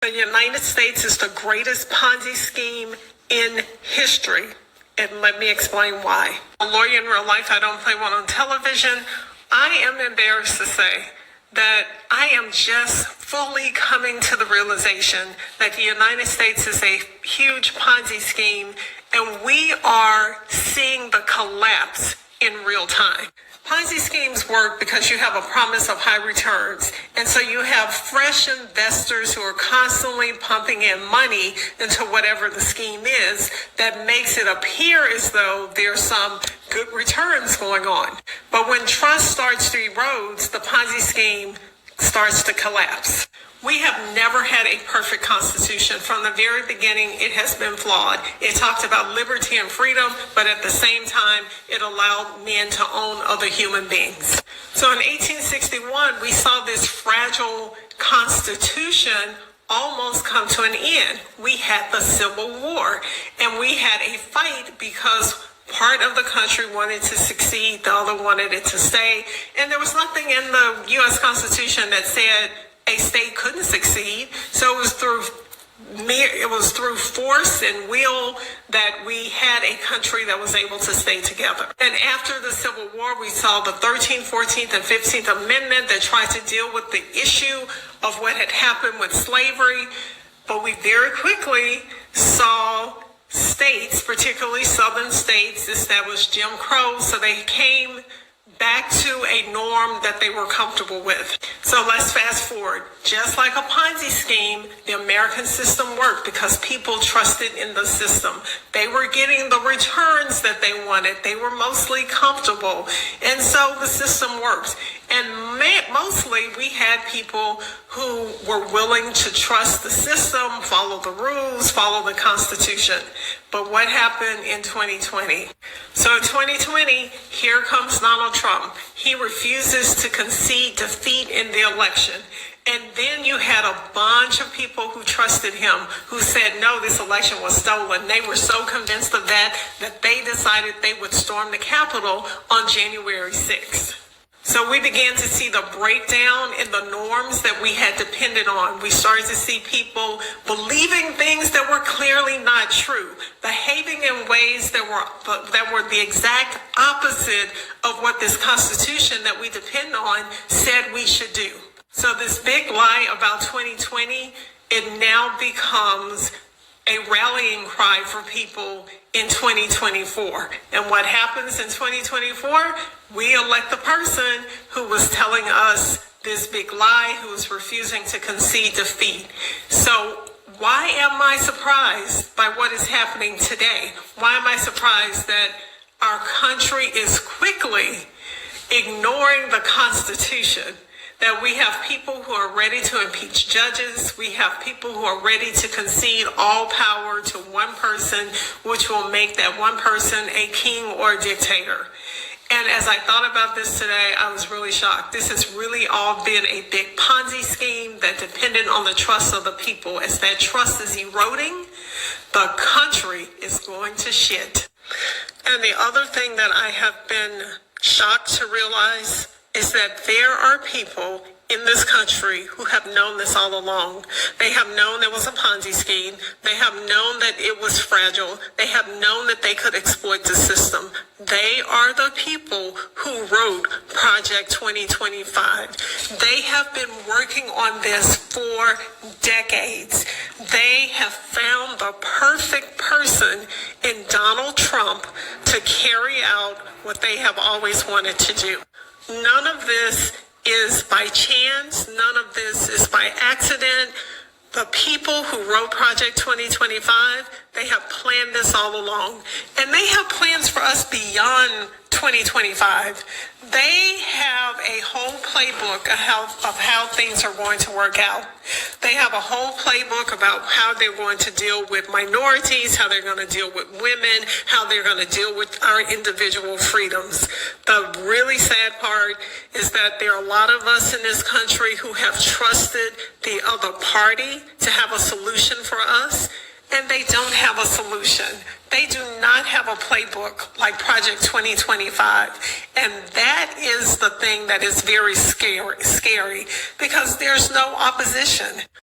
The United States is the greatest Ponzi scheme in history. And let me explain why. A lawyer in real life, I don't play one on television. I am embarrassed to say that I am just fully coming to the realization that the United States is a huge Ponzi scheme, and we are seeing the collapse in real time. Ponzi schemes work because you have a promise of high returns. And so you have fresh investors who are constantly pumping in money into whatever the scheme is that makes it appear as though there's some good returns going on. But when trust starts to erode, the Ponzi scheme starts to collapse. We have never had a perfect constitution. From the very beginning, it has been flawed. It talked about liberty and freedom, but at the same time, it allowed men to own other human beings. So in 1861, we saw this fragile constitution almost come to an end. We had the Civil War, and we had a fight because part of the country wanted to succeed, the other wanted it to stay, and there was nothing in the U.S. Constitution that said a state couldn't succeed. So it was through force and will that we had a country that was able to stay together. And after the Civil War, we saw the 13th, 14th, and 15th Amendment that tried to deal with the issue of what had happened with slavery. But we very quickly saw states, particularly southern states, establish Jim Crow, so they came back to a norm that they were comfortable with. So let's fast forward. Just like a Ponzi scheme, the American system worked because people trusted in the system. They were getting the returns that they wanted. They were mostly comfortable. And so the system worked. And mostly we had people who were willing to trust the system, follow the rules, follow the Constitution. But what happened in 2020? So in 2020, here comes Donald Trump. He refuses to concede defeat in the election. And then you had a bunch of people who trusted him, who said, no, this election was stolen. They were so convinced of that they decided they would storm the Capitol on January 6th. So we began to see the breakdown in the norms that we had depended on. We started to see people believing things that were clearly not true, behaving in ways that were the exact opposite of what this Constitution that we depend on said we should do. So this big lie about 2020, it now becomes a rallying cry for people in 2024. And what happens in 2024? We elect the person who was telling us this big lie, who was refusing to concede defeat. So why am I surprised by what is happening today? Why am I surprised that our country is quickly ignoring the Constitution? That we have people who are ready to impeach judges. We have people who are ready to concede all power to one person, which will make that one person a king or a dictator. And as I thought about this today, I was really shocked. This has really all been a big Ponzi scheme that depended on the trust of the people. As that trust is eroding, the country is going to shit. And the other thing that I have been shocked to realize is that there are people in this country who have known this all along. They have known there was a Ponzi scheme. They have known that it was fragile. They have known that they could exploit the system. They are the people who wrote Project 2025. They have been working on this for decades. They have found the perfect person in Donald Trump to carry out what they have always wanted to do. None of this is by chance. None of this is by accident. The people who wrote Project 2025, they have planned this all along. And they have plans for us beyond 2025. They have a whole playbook of how things are going to work out. They have a whole playbook about how they're going to deal with minorities, how they're going to deal with women, how they're going to deal with our individual freedoms. The really sad part is that there are a lot of us in this country who have trusted the other party to have a solution for us, and they don't have a solution. They do not have a playbook like Project 2025. And that is the thing that is very scary because there's no opposition.